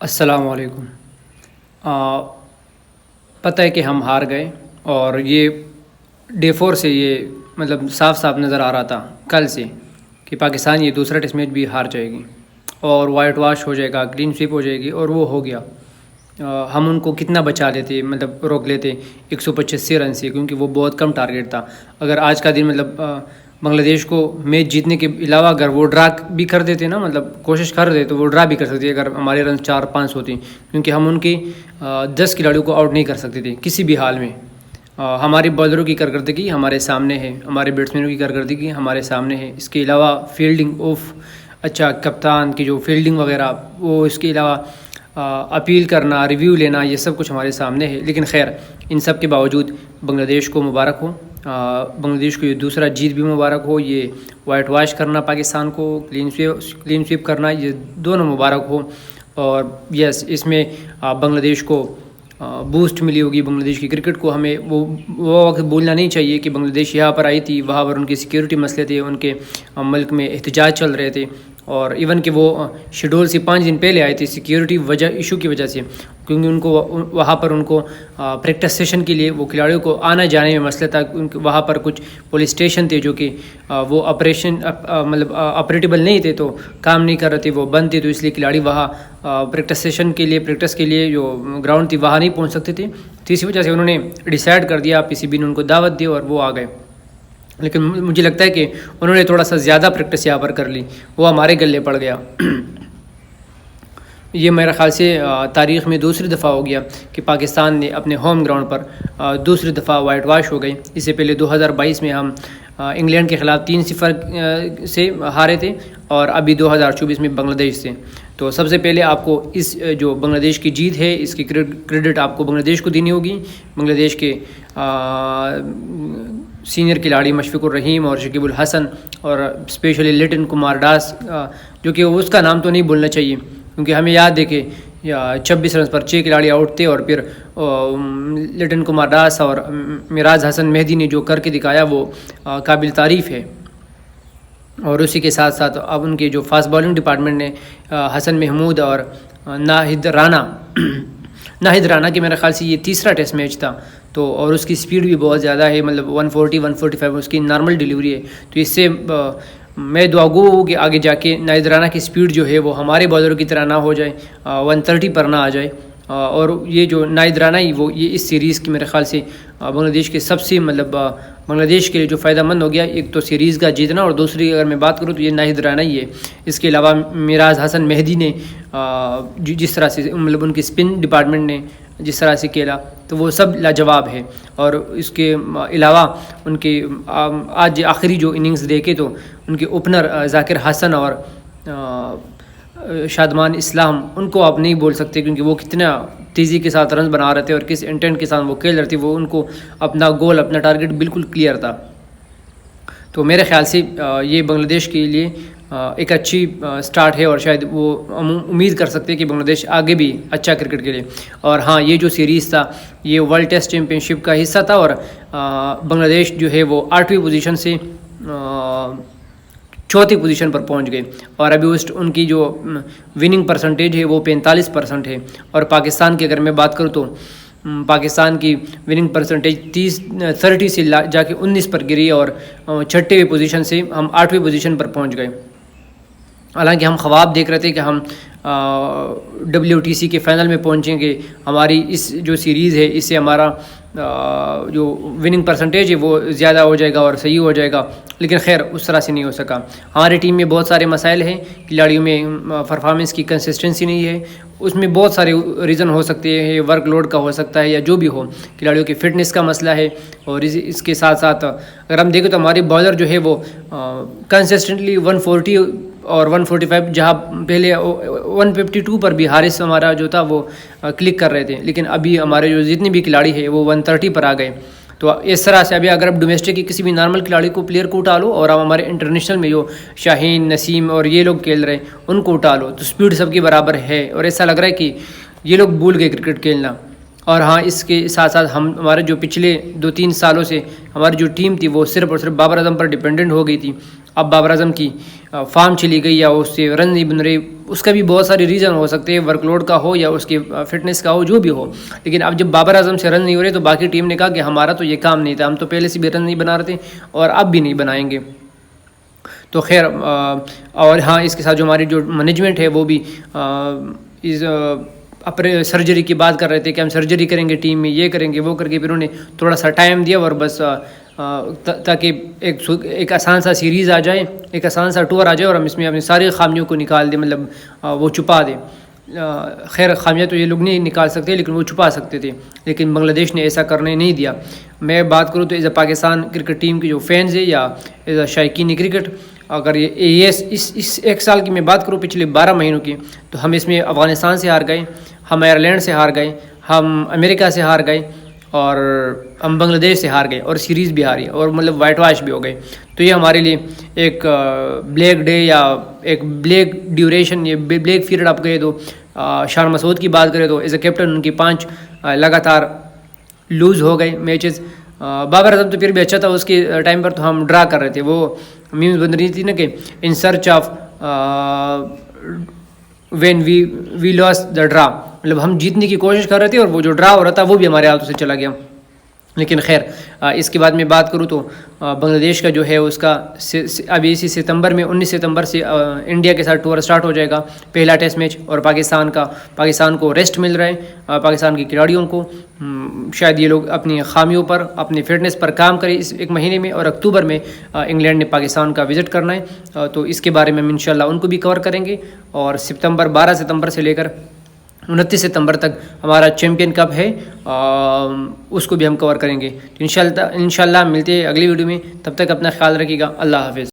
السلام علیکم۔ پتہ ہے کہ ہم ہار گئے، اور یہ ڈے 4 سے یہ مطلب صاف صاف نظر آ رہا تھا کل سے کہ پاکستان یہ دوسرا ٹیسٹ میچ بھی ہار جائے گی اور وائٹ واش ہو جائے گا، کلین سویپ ہو جائے گی، اور وہ ہو گیا۔ ہم ان کو کتنا بچا لیتے، مطلب روک لیتے 185 رن سے، کیونکہ وہ بہت کم ٹارگیٹ تھا۔ اگر آج کا دن مطلب بنگلہ دیش کو میچ جیتنے کے علاوہ اگر وہ ڈرا بھی کر دیتے نا، مطلب کوشش کر دیتے تو وہ ڈرا بھی کر سکتے اگر ہمارے رن 4-5 ہوتے، کیونکہ ہم ان کے 10 کھلاڑیوں کو آؤٹ نہیں کر سکتے تھے کسی بھی حال میں۔ ہمارے بالروں کی کارکردگی ہمارے سامنے ہے، ہمارے بیٹسمینوں کی کارکردگی ہمارے سامنے ہے، اس کے علاوہ فیلڈنگ اچھا کپتان کی جو فیلڈنگ وغیرہ، وہ اس کے علاوہ اپیل کرنا، ریویو لینا، یہ سب کچھ ہمارے سامنے ہے۔ لیکن خیر، ان سب کے باوجود بنگلہ دیش کو مبارک ہو، بنگلہ دیش کو یہ دوسرا جیت بھی مبارک ہو۔ یہ وائٹ واش کرنا پاکستان کو، کلین سویپ کرنا، یہ دونوں مبارک ہو۔ اور یس، اس میں بنگلہ دیش کو بوسٹ ملی ہوگی، بنگلہ دیش کی کرکٹ کو۔ ہمیں وہ وقت بھولنا نہیں چاہیے کہ بنگلہ دیش یہاں پر آئی تھی، وہاں پر ان کی سیکیورٹی مسئلے تھے، ان کے ملک میں احتجاج چل رہے تھے، اور ایون کہ وہ شیڈول سے 5 دن پہلے آئے تھے سیکیورٹی ایشو کی وجہ سے، کیونکہ ان کو وہاں پر ان کو پریکٹس سیشن کے لیے وہ کھلاڑیوں کو آنا جانے میں مسئلہ تھا۔ وہاں پر کچھ پولیس اسٹیشن تھے جو کہ وہ مطلب آپریٹیبل نہیں تھے، تو کام نہیں کر رہے تھے، وہ بند تھے، تو اس لیے کھلاڑی وہاں پریکٹس کے لیے جو گراؤنڈ تھی وہاں نہیں پہنچ سکتے تھے۔ تو اسی وجہ سے انہوں نے ڈیسائیڈ کر دیا، پی سی بی نے ان کو دعوت دی اور وہ آ گئے۔ لیکن مجھے لگتا ہے کہ انہوں نے تھوڑا سا زیادہ پریکٹس یہاں پر کر لی، وہ ہمارے گلے پڑ گیا۔ یہ میرے خیال سے تاریخ میں دوسری دفعہ ہو گیا کہ پاکستان نے اپنے ہوم گراؤنڈ پر دوسری دفعہ وائٹ واش ہو گئی۔ اس سے پہلے 2022 میں ہم انگلینڈ کے خلاف 3-0 سے ہارے تھے، اور ابھی 2024 میں بنگلہ دیش سے۔ تو سب سے پہلے آپ کو اس جو بنگلہ دیش کی جیت ہے، اس کی کریڈٹ آپ کو بنگلہ دیش کو دینی ہوگی۔ بنگلہ دیش کے سینئر کھلاڑی مشفق الرحیم اور شکیب الحسن، اور اسپیشلی لٹن کمار داس، جو کہ اس کا نام تو نہیں بولنا چاہیے، کیونکہ ہمیں یاد ہے کہ 26 رنز پر 6 کھلاڑی آؤٹ تھے، اور پھر لٹن کمار داس اور میراج حسن مہدی نے جو کر کے دکھایا وہ قابل تعریف ہے۔ اور اسی کے ساتھ ساتھ اب ان کے جو فاسٹ بالنگ ڈپارٹمنٹ نے حسن محمود اور ناہید رانا کے میرے خیال سے یہ تیسرا ٹیسٹ میچ تھا، تو اور اس کی سپیڈ بھی بہت زیادہ ہے، مطلب 140-145 اس کی نارمل ڈیلیوری ہے۔ تو اس سے میں دعا گو ہوں کہ آگے جا کے ناہید رانا کی سپیڈ جو ہے وہ ہمارے بالروں کی طرح نہ ہو جائے، 130 پر نہ آ جائے۔ اور یہ جو ناہید رانا ہی یہ اس سیریز کی میرے خیال سے بنگلہ دیش کے سب سے مطلب بنگلہ دیش کے لیے جو فائدہ مند ہو گیا، ایک تو سیریز کا جیتنا، اور دوسری اگر میں بات کروں تو یہ ناہید رانا ہی ہے۔ اس کے علاوہ میراج حسن مہدی نے جس طرح سے مطلب ان کی اسپن ڈپارٹمنٹ نے جس طرح سے کھیلا، تو وہ سب لاجواب ہے۔ اور اس کے علاوہ ان کے آج آخری جو اننگز دیکھے تو ان کے اوپنر ذاکر حسن اور شادمان اسلام، ان کو آپ نہیں بول سکتے، کیونکہ وہ کتنا تیزی کے ساتھ رنز بنا رہے تھے اور کس انٹینٹ کے ساتھ وہ کھیل رہے تھے، وہ ان کو اپنا گول، اپنا ٹارگٹ بالکل کلیئر تھا۔ تو میرے خیال سے یہ بنگلہ دیش کے لیے ایک اچھی سٹارٹ ہے، اور شاید وہ امید کر سکتے ہیں کہ بنگلہ دیش آگے بھی اچھا کرکٹ کھیلے۔ اور ہاں، یہ جو سیریز تھا یہ ورلڈ ٹیسٹ چیمپئن شپ کا حصہ تھا، اور بنگلہ دیش جو ہے وہ 8ویں پوزیشن سے 4تھی پوزیشن پر پہنچ گئے، اور ابھی ان کی جو وننگ پرسنٹیج ہے وہ 45% ہے۔ اور پاکستان کی اگر میں بات کروں تو پاکستان کی وننگ پرسنٹیج 30 سے جا کے 19 پر گری، اور 6ویں پوزیشن سے ہم 8ویں پوزیشن پر پہنچ گئے۔ حالانکہ ہم خواب دیکھ رہے تھے کہ ہم WTC کے فائنل میں پہنچیں گے، ہماری اس جو سیریز ہے اس سے ہمارا جو وننگ پرسنٹیج ہے وہ زیادہ ہو جائے گا اور صحیح ہو جائے گا، لیکن خیر اس طرح سے نہیں ہو سکا۔ ہماری ٹیم میں بہت سارے مسائل ہیں، کھلاڑیوں میں پرفارمنس کی کنسسٹنسی نہیں ہے، اس میں بہت سارے ریزن ہو سکتے ہیں، ورک لوڈ کا ہو سکتا ہے یا جو بھی ہو، کھلاڑیوں کی فٹنس کا مسئلہ ہے۔ اور اس کے ساتھ ساتھ اگر ہم دیکھیں تو ہمارے بالر جو ہے وہ کنسسٹنٹلی 140 اور 145، جہاں پہلے 152 پر بھی حارث ہمارا جو تھا وہ کلک کر رہے تھے، لیکن ابھی ہمارے جو جتنے بھی کھلاڑی ہیں وہ 130 پر آ گئے۔ تو اس طرح سے ابھی اگر آپ ڈومیسٹک کی کسی بھی نارمل کھلاڑی کو پلیئر کو اٹھا لو، اور آپ ہمارے انٹرنیشنل میں جو شاہین، نسیم اور یہ لوگ کھیل رہے ہیں ان کو اٹھا لو، تو سپیڈ سب کی برابر ہے، اور ایسا لگ رہا ہے کہ یہ لوگ بھول گئے کرکٹ کھیلنا۔ اور ہاں اس کے ساتھ ساتھ ہمارے جو پچھلے 2-3 سالوں سے ہماری جو ٹیم تھی وہ صرف اور صرف بابر اعظم پر ڈیپینڈنٹ ہو گئی تھی. اب بابر اعظم کی فارم چلی گئی یا اس سے رن نہیں بن رہی, اس کا بھی بہت سارے ریزن ہو سکتے ہیں, ورک لوڈ کا ہو یا اس کی فٹنس کا ہو, جو بھی ہو. لیکن اب جب بابر اعظم سے رن نہیں ہو رہے تو باقی ٹیم نے کہا کہ ہمارا تو یہ کام نہیں تھا, ہم تو پہلے سے بھی رن نہیں بنا رہے تھے اور اب بھی نہیں بنائیں گے. تو خیر, اور ہاں اس کے ساتھ جو ہماری جو مینجمنٹ ہے وہ بھی اپنے سرجری کی بات کر رہے تھے کہ ہم سرجری کریں گے ٹیم میں, یہ کریں گے وہ کر کے. پھر انہوں نے تھوڑا سا ٹائم دیا اور بس تاکہ ایک آسان سا سیریز آ جائے, ایک آسان سا ٹور آ جائے اور ہم اس میں اپنی ساری خامیوں کو نکال دیں, مطلب وہ چھپا دیں. خیر خامیاں تو یہ لوگ نہیں نکال سکتے لیکن وہ چھپا سکتے تھے, لیکن بنگلہ دیش نے ایسا کرنے نہیں دیا. میں بات کروں تو as a Pakistan cricket team کی جو فینز ہے یا ایز اے شائقین کرکٹ, اگر یہ اس ایک سال کی میں بات کروں پچھلے 12 مہینوں کی, تو ہم اس میں افغانستان سے ہار گئے, ہم آئرلینڈ سے ہار گئے, ہم امریکہ سے ہار گئے اور ہم بنگلہ دیش سے ہار گئے اور سیریز بھی ہاری اور مطلب وائٹ واش بھی ہو گئے. تو یہ ہمارے لیے ایک بلیک ڈے یا ایک بلیک ڈیوریشن, یہ بلیک پیریڈ آپ کہے تو. شان مسعود کی بات کریں تو ایز اے کیپٹن ان کی 5 لگاتار لوز ہو گئے میچز. بابر اعظم تو پھر بھی اچھا تھا, اس کے ٹائم پر تو ہم ڈرا کر رہے تھے, وہ میمز بن رہی تھی نا کہ in search of win we lost the draw, مطلب ہم جیتنے کی کوشش کر رہے تھے اور وہ جو ڈرا ہو رہا تھا وہ بھی ہمارے ہاتھوں سے چلا گیا. لیکن خیر, اس کے بعد میں بات کروں تو بنگلہ دیش کا جو ہے اس کا ابھی اسی ستمبر میں 19 ستمبر سے انڈیا کے ساتھ ٹور سٹارٹ ہو جائے گا, پہلا ٹیسٹ میچ. اور پاکستان کو ریسٹ مل رہا ہے, پاکستان کے کھلاڑیوں کو. شاید یہ لوگ اپنی خامیوں پر, اپنی فٹنس پر کام کریں اس ایک مہینے میں, اور اکتوبر میں انگلینڈ نے پاکستان کا وزٹ کرنا ہے, تو اس کے بارے میں ہم انشاءاللہ ان کو بھی کور کریں گے. اور 12 ستمبر سے لے کر 29 ستمبر تک ہمارا چیمپئن کپ ہے, اس کو بھی ہم کور کریں گے. تو انشاءاللہ ملتے ہیں اگلی ویڈیو میں, تب تک اپنا خیال رکھیے گا. اللہ حافظ.